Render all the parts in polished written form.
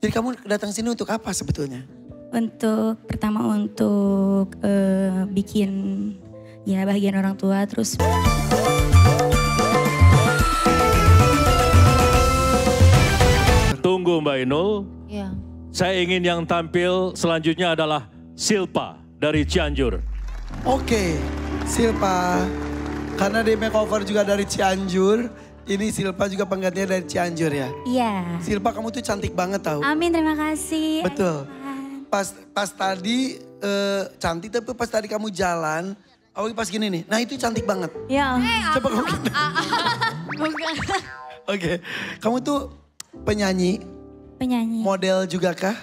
Jadi kamu datang sini untuk apa sebetulnya? Pertama untuk bikin ya bahagian orang tua, terus Tunggu Mbak Inul. Iya. Saya ingin yang tampil selanjutnya adalah Silpa dari Cianjur. Oke, Silpa. Karena dia makeover juga dari Cianjur. Ini Silpa juga penggantinya dari Cianjur ya. iya. Silpa kamu tuh cantik banget tau. Amin, terima kasih. Betul. Pas tadi cantik, tapi pas tadi kamu jalan, awalnya pas gini nih. Nah itu cantik banget. Ya, Coba kamu gini. Bukan. Oke, kamu tuh penyanyi, penyanyi. model juga kah?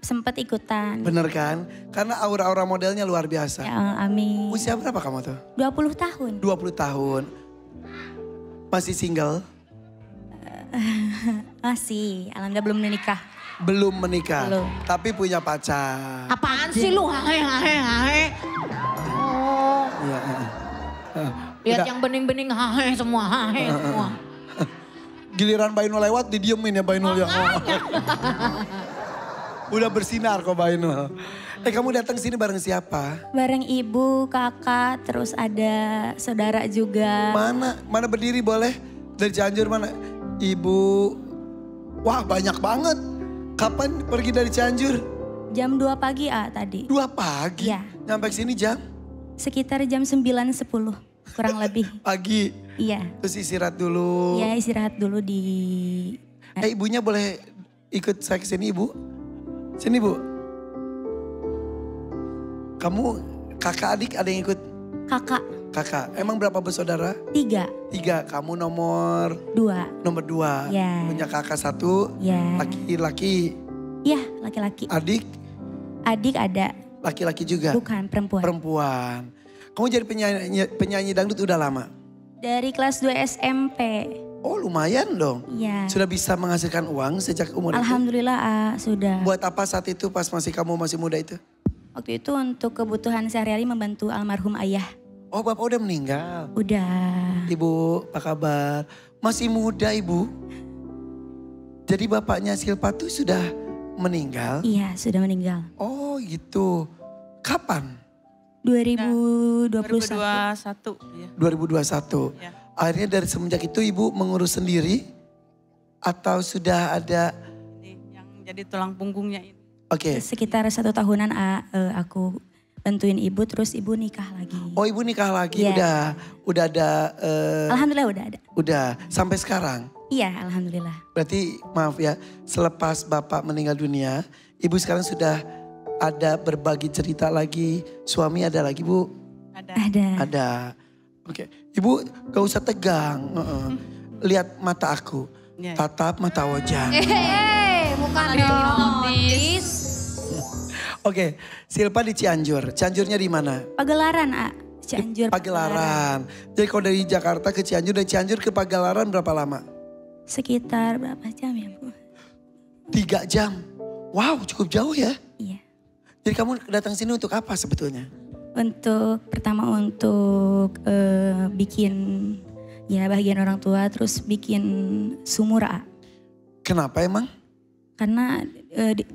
Sempat ikutan. Bener kan? Karena aura-aura modelnya luar biasa. Ya, amin. Usia berapa kamu tuh? 20 tahun. 20 tahun. Masih single? Masih, alhamdulillah belum menikah. Belum menikah, Belum. tapi punya pacar. Apaan sih lu? Hahe. Oh, Iya. lihat Udah. yang bening-bening hahe semua, hahe semua. Giliran Bainul lewat didiemin ya Bainul ya. Udah bersinar kok Bainul. Kamu datang sini bareng siapa? Bareng ibu, kakak, terus ada saudara juga. Mana berdiri boleh? Dari Cianjur mana? Ibu. Wah banyak banget. Kapan pergi dari Cianjur? Jam 2 pagi tadi. 2 pagi? Iya. Nyampe sini jam? Sekitar jam 9.10 kurang lebih. Pagi. Iya. Terus istirahat dulu. Iya, istirahat dulu di... Ibunya boleh ikut saya ke sini ibu? Sini bu. Kamu kakak adik ada yang ikut? Kakak Kakak. Emang berapa bersaudara? 3, 3. Kamu nomor 2. 2. Ya. Punya kakak 1. Ya. Laki-laki. Iya, laki-laki. Adik Adik ada, laki-laki juga. bukan perempuan. Perempuan. Kamu jadi penyanyi dangdut udah lama? Dari kelas 2 SMP. Oh lumayan dong. Iya. Sudah bisa menghasilkan uang sejak umur itu? Alhamdulillah sudah. Buat apa saat itu pas kamu masih muda itu? Waktu itu untuk kebutuhan sehari-hari membantu almarhum ayah. Oh bapak udah meninggal. Udah. Ibu apa kabar? Masih muda ibu? Jadi bapaknya Silpa tuh sudah meninggal? Iya, sudah meninggal. Oh gitu. Kapan? 2021. 2021. Ya. 2021. Ya. Akhirnya dari semenjak itu ibu mengurus sendiri? Atau sudah ada? Yang jadi tulang punggungnya ini. Oke. Sekitar 1 tahunan aku bantuin ibu, terus ibu nikah lagi. Oh ibu nikah lagi Iya. udah ada? Alhamdulillah udah ada. Udah sampai sekarang? Iya, alhamdulillah. Berarti maaf ya, selepas bapak meninggal dunia, ibu sekarang sudah ada berbagi cerita lagi. Suami ada lagi bu? Ada. Ada. Oke, ibu gak usah tegang. Lihat mata aku, Ya. tatap mata Ojan. Bukan hipnotis. Oke, Silpa di Cianjur. Cianjurnya di mana? Pagelaran, Cianjur. Pagelaran. Jadi kalau dari Jakarta ke Cianjur, dari Cianjur ke Pagelaran berapa lama? Sekitar berapa jam ya Bu? 3 jam. Wow, cukup jauh ya. Iya. Jadi kamu datang sini untuk apa sebetulnya? Pertama untuk bikin ya bahagian orang tua, terus bikin sumur Kenapa emang? Karena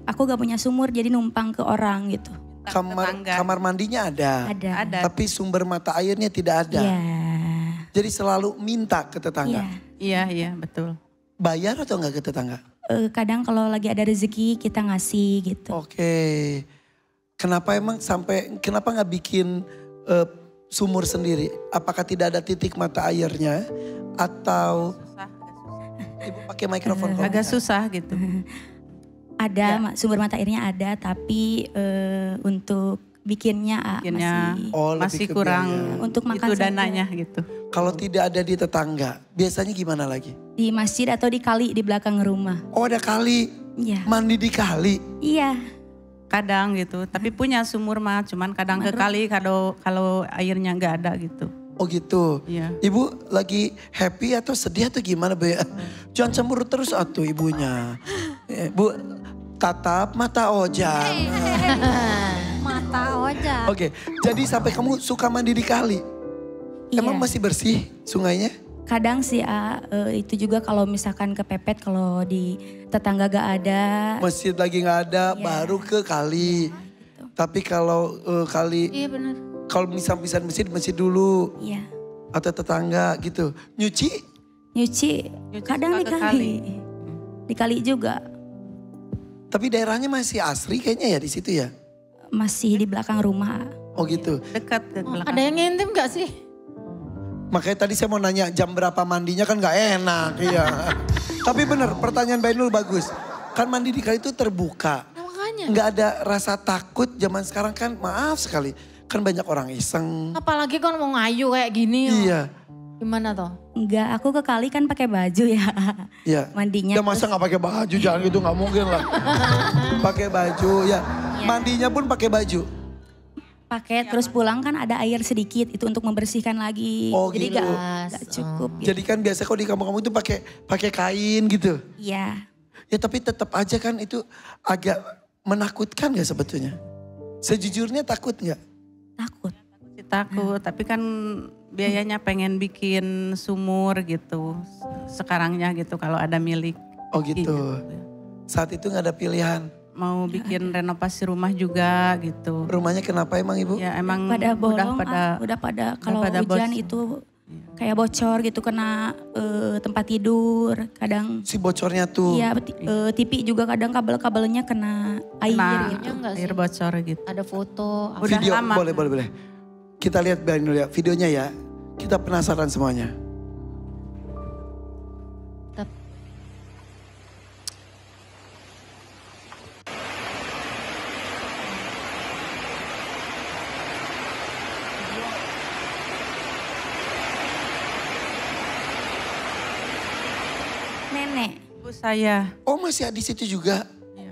aku gak punya sumur, jadi numpang ke orang gitu. Tetangga. Kamar mandinya ada. Ada. Tapi sumber mata airnya tidak ada. Iya. Jadi selalu minta ke tetangga. Iya. Iya, betul. Bayar atau enggak ke tetangga? Kadang kalau lagi ada rezeki kita ngasih gitu. Oke. Kenapa nggak bikin sumur sendiri? Apakah tidak ada titik mata airnya? Atau ibu pakai mikrofon? kalau Agak bisa. susah gitu. Ada sumber mata airnya ada, tapi untuk bikinnya masih lebih masih ke kurang biaya. untuk makan itu saja. dananya gitu. Kalau tidak ada di tetangga, biasanya gimana lagi? Di masjid atau di kali di belakang rumah. Oh ada kali, Iya. mandi di kali. Iya. Kadang gitu, tapi punya sumur mah cuman kadang ke kali kalau airnya nggak ada gitu. Oh gitu. Iya. Ibu lagi happy atau sedih atau gimana Bu? Jangan cemburu terus atuh ibunya. Bu, tatap mata Ojan. Mata Ojan. Oke, jadi sampai kamu suka mandi di kali. Iya. Emang masih bersih sungainya? Kadang sih itu juga kalau misalkan kepepet kalau di tetangga gak ada. Masjid lagi nggak ada, Iya. baru ke kali. Tapi kalau kali, Iya benar. kalau misal masjid dulu. Iya. Atau tetangga gitu. Nyuci? Nyuci kadang suka di ke kali. Di kali juga. Tapi daerahnya masih asri kayaknya ya di situ ya? Masih di belakang rumah. Oh gitu. Dekat ke belakang. Ada yang ngintip gak sih? Makanya tadi saya mau nanya jam berapa mandinya kan gak enak. Iya. Tapi bener pertanyaan Mbak Ainul bagus. Kan mandi di kali itu terbuka. Nah, makanya. Nggak ada rasa takut zaman sekarang kan maaf sekali. Kan banyak orang iseng. Apalagi kan mau ngayu kayak gini. Iya. Gimana toh? Enggak, aku ke kali kan pakai baju ya. Iya. Mandinya. Ya masa nggak pakai baju, jangan gitu nggak mungkin lah. Pakai baju ya. Mandinya pun pakai baju. Pakai terus pulang kan ada air sedikit itu untuk membersihkan lagi. Oh, Jadi gitu. gak cukup. Gitu. Jadi kan biasa kalau di kampung-kampung itu pakai kain gitu. Iya. Ya tapi tetap aja kan itu agak menakutkan gak sebetulnya? Sejujurnya takut gak? Takut. Takut, tapi kan biayanya pengen bikin sumur gitu. Sekarangnya gitu kalau ada milik. Oh gitu. Saat itu gak ada pilihan. Mau bikin renovasi rumah juga gitu. Rumahnya kenapa emang Ibu? Ya emang Pada bolong, udah pada kalau pada hujan bocor. itu kayak bocor gitu kena tempat tidur. Kadang Si bocornya tuh. iya TV juga kadang kabel-kabelnya kena air gitu. enggak air sih? bocor gitu. Ada foto. Udah Video lama. boleh. Kita lihat dulu ya videonya ya. Kita penasaran semuanya. Tep- Nenek, Ibu saya Oh masih di situ juga.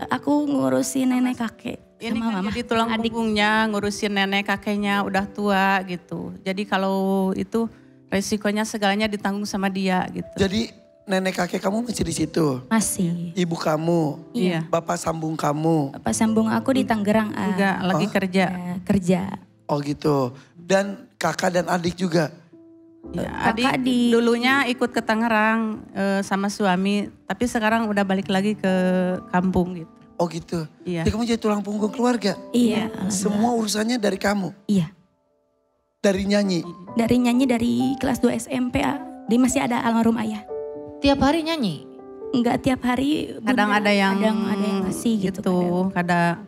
aku ngurusin nenek kakek ini sama kan mama. jadi tulang punggungnya ngurusin nenek kakeknya udah tua gitu. Jadi kalau itu resikonya segalanya ditanggung sama dia gitu. Jadi nenek kakek kamu masih di situ. Masih. Ibu kamu, Iya. bapak sambung kamu. Pas sambung aku di Tangerang. Enggak, lagi kerja. Kerja. Oh gitu. Dan kakak dan adik juga. Ya, Kakak adik di- dulunya ikut ke Tangerang sama suami, tapi sekarang udah balik lagi ke kampung gitu. Oh gitu. Iya. Jadi kamu jadi tulang punggung keluarga. Iya. Semua urusannya dari kamu. Iya. Dari nyanyi. Dari nyanyi dari kelas 2 SMP. Dia masih ada almarhum ayah. Tiap hari nyanyi? Enggak tiap hari. Kadang Bunda, ada yang kadang ada yang ngasih gitu.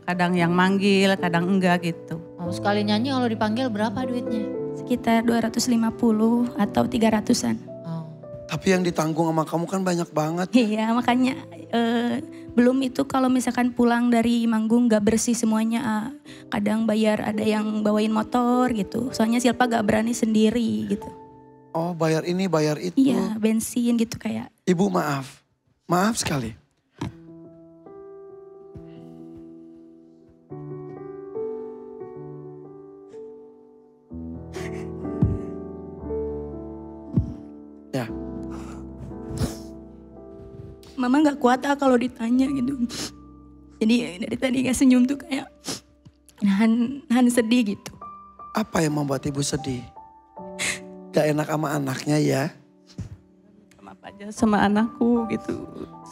Kadang yang manggil, kadang enggak gitu. Oh, sekali nyanyi kalau dipanggil berapa duitnya? Sekitar 250 atau 300-an. Oh. Tapi yang ditanggung sama kamu kan banyak banget. Iya makanya belum itu kalau misalkan pulang dari manggung gak bersih semuanya. Kadang bayar ada yang bawain motor gitu. Soalnya Silpa gak berani sendiri gitu. Oh bayar ini bayar itu. Iya bensin gitu kayak. Ibu maaf. Maaf sekali. Ya. Mama gak kuat kalau ditanya gitu. Jadi dari tadi gak senyum tuh kayak nahan sedih gitu. Apa yang membuat ibu sedih? Gak enak sama anaknya ya? Sama apa aja sama anakku gitu.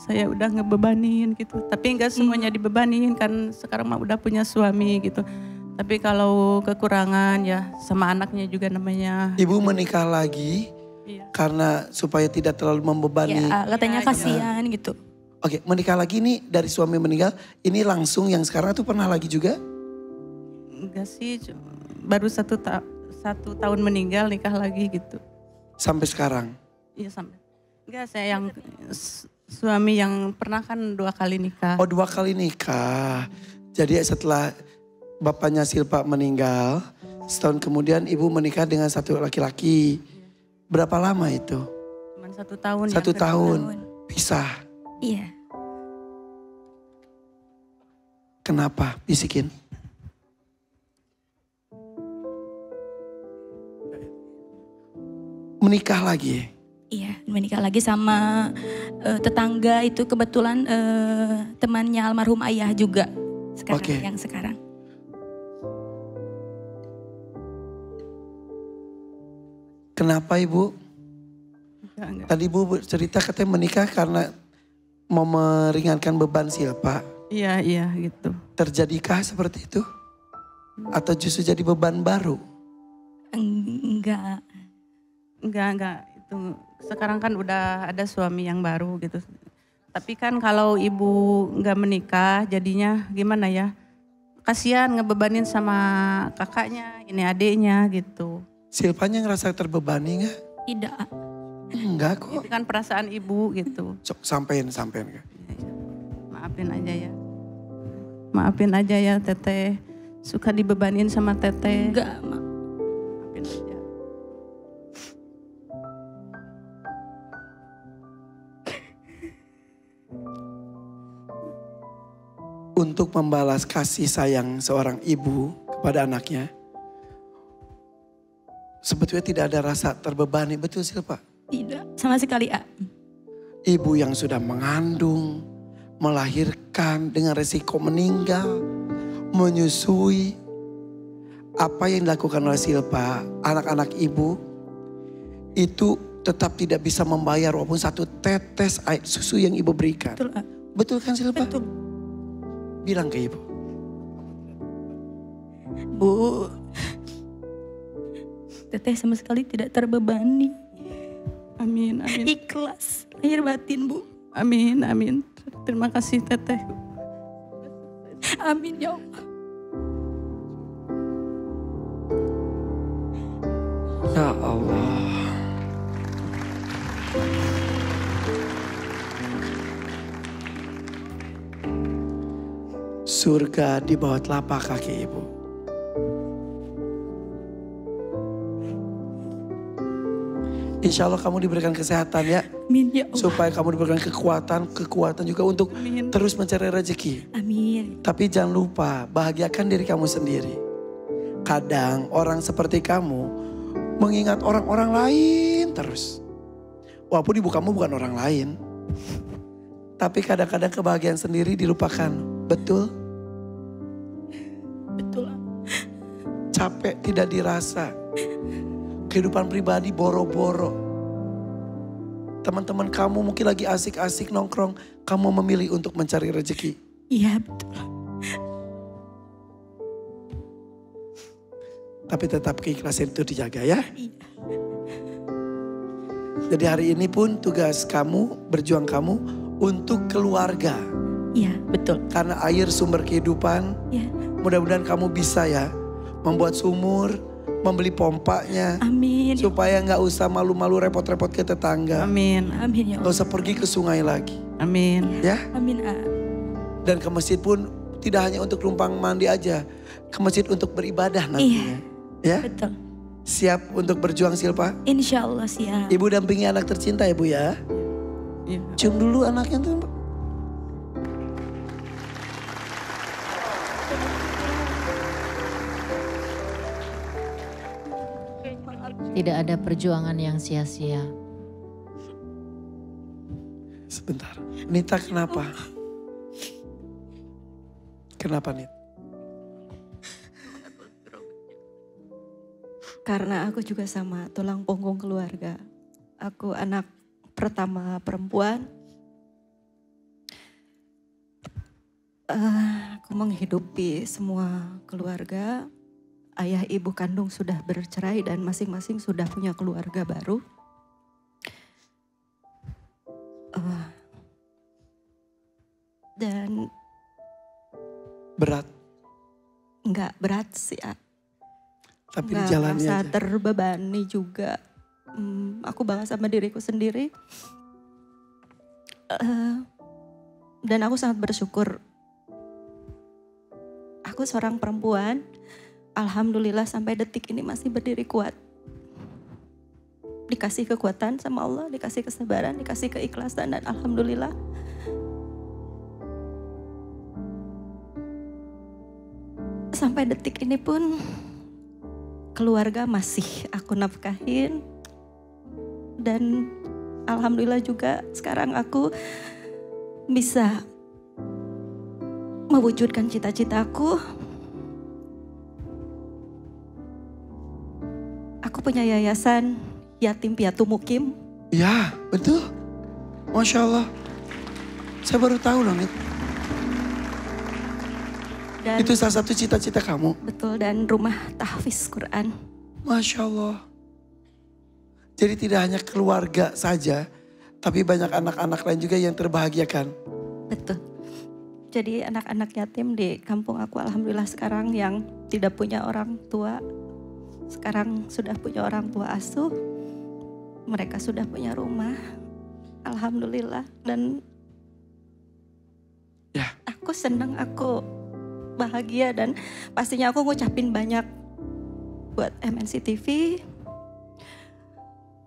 Saya udah ngebebanin gitu. Tapi enggak semuanya dibebanin kan sekarang mah udah punya suami gitu. Tapi kalau kekurangan ya sama anaknya juga namanya. Ibu menikah lagi Iya. karena supaya tidak terlalu membebani. Ya katanya kasihan gitu. Oke, menikah lagi nih dari suami meninggal. Ini langsung yang sekarang tuh pernah lagi juga? Enggak sih, baru satu tahun meninggal nikah lagi gitu. Sampai sekarang? Iya sampai. Enggak, saya yang suami yang pernah kan 2 kali nikah. Oh 2 kali nikah. Jadi setelah bapaknya Silpa meninggal, setahun kemudian ibu menikah dengan satu laki-laki. Berapa lama itu? Cuman 1 tahun. 1 tahun. Pisah. Iya. Kenapa? Bisikin. Menikah lagi. Iya, menikah lagi sama tetangga itu kebetulan temannya almarhum ayah juga sekarang Oke. yang sekarang. Kenapa ibu? Enggak. Tadi Ibu cerita katanya menikah karena mau meringankan beban Silpa. Iya gitu. Terjadikah seperti itu? Atau justru jadi beban baru? Enggak. Enggak. Itu sekarang kan udah ada suami yang baru gitu. Tapi kan kalau ibu enggak menikah jadinya gimana ya? Kasihan ngebebanin sama kakaknya, ini adiknya gitu. Silpanya ngerasa terbebani nggak? Tidak. Enggak Itu kok. kan perasaan ibu gitu. Sok sampein. Maafin aja ya Teteh. Suka dibebanin sama Teteh. Enggak, Ma. Maafin aja. Untuk membalas kasih sayang seorang ibu kepada anaknya, sebetulnya tidak ada rasa terbebani, betul Silpa? Tidak, sama sekali, A. Ibu yang sudah mengandung, melahirkan dengan resiko meninggal, menyusui. Apa yang dilakukan oleh Silpa, anak-anak ibu, itu tetap tidak bisa membayar walaupun satu tetes air susu yang ibu berikan. Betul, A. Betul kan Silpa? Betul. Bilang ke ibu. Bu, Teteh sama sekali tidak terbebani. Amin. Ikhlas, lahir batin, Bu. Amin. Terima kasih Teteh. Amin ya Allah. Ya Allah. Surga di bawah telapak kaki ibu. Insya Allah kamu diberikan kesehatan ya. Amin ya Allah. Supaya kamu diberikan kekuatan juga untuk terus mencari rezeki. Amin. Tapi jangan lupa bahagiakan diri kamu sendiri. Kadang orang seperti kamu mengingat orang-orang lain terus. Walaupun ibu kamu bukan orang lain. Tapi kadang-kadang kebahagiaan sendiri dilupakan. Betul? Betul. Capek tidak dirasa. Kehidupan pribadi boro-boro. Teman-teman kamu mungkin lagi asik-asik nongkrong. Kamu memilih untuk mencari rezeki. Iya betul. Tapi tetap keikhlasan itu dijaga ya. Iya. Jadi hari ini pun tugas kamu, berjuang kamu untuk keluarga. Iya betul. Karena air sumber kehidupan. Iya. Mudah-mudahan kamu bisa ya membuat sumur, membeli pompanya. Amin. Supaya nggak usah malu-malu repot-repot ke tetangga. Amin. Amin ya Nggak Allah. usah pergi ke sungai lagi. Amin. Ya. Amin, A. Dan ke masjid pun tidak hanya untuk numpang mandi aja. Ke masjid untuk beribadah nantinya. Ya. Betul. Siap untuk berjuang Silpa? Insya Allah siap. Ibu dampingi anak tercinta ya Bu ya. Iya. Cium dulu anaknya tuh. Tidak ada perjuangan yang sia-sia. Sebentar. Nita kenapa? Kenapa Nita? Karena aku juga sama tulang punggung keluarga. Aku anak pertama perempuan. Aku menghidupi semua keluarga. Ayah ibu kandung sudah bercerai dan masing-masing sudah punya keluarga baru. Dan Berat. nggak berat sih, Tapi nggak dijalani merasa aja. terbebani juga. Aku bangga sama diriku sendiri. Dan aku sangat bersyukur. Aku seorang perempuan, alhamdulillah sampai detik ini masih berdiri kuat. Dikasih kekuatan sama Allah, dikasih kesabaran, dikasih keikhlasan, dan alhamdulillah. Sampai detik ini pun keluarga masih aku nafkahin. Dan alhamdulillah juga sekarang aku bisa mewujudkan cita-citaku. Aku punya yayasan Yatim Piatu Mukim Ya, betul. Masya Allah. Saya baru tahu loh, Nit. Dan Itu salah satu cita-cita kamu. betul, dan rumah tahfiz Quran. Masya Allah. Jadi tidak hanya keluarga saja, tapi banyak anak-anak lain juga yang terbahagiakan. Betul. Jadi anak-anak yatim di kampung aku alhamdulillah sekarang yang tidak punya orang tua, sekarang sudah punya orang tua asuh. Mereka sudah punya rumah. Alhamdulillah. Dan Ya. aku senang, aku bahagia, dan pastinya aku ngucapin banyak buat MNC TV,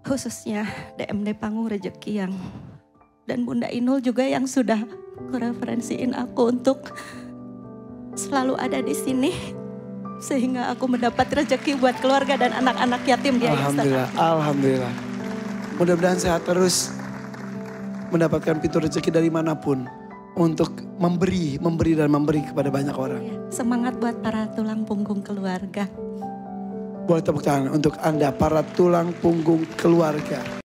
khususnya DMD Panggung Rejeki yang dan Bunda Inul juga yang sudah mereferensiin aku untuk selalu ada di sini sehingga aku mendapat rezeki buat keluarga dan anak-anak yatim di Alhamdulillah, alhamdulillah. Mudah-mudahan sehat terus, mendapatkan pintu rezeki dari manapun untuk memberi kepada banyak orang. Semangat buat para tulang punggung keluarga. Boleh tepuk tangan untuk Anda para tulang punggung keluarga.